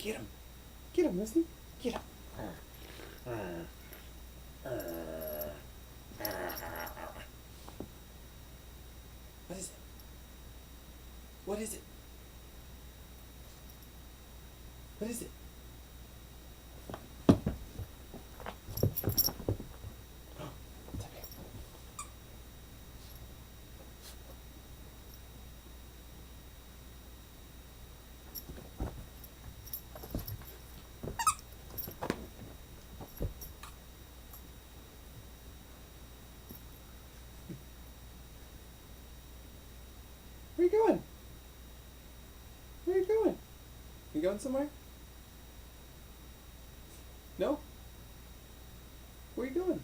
Get him. Get him, Misty. Get him. What is it? What is it? What is it? Oh, it's up here. Where you going? Where you going? You going somewhere? No? Where you going?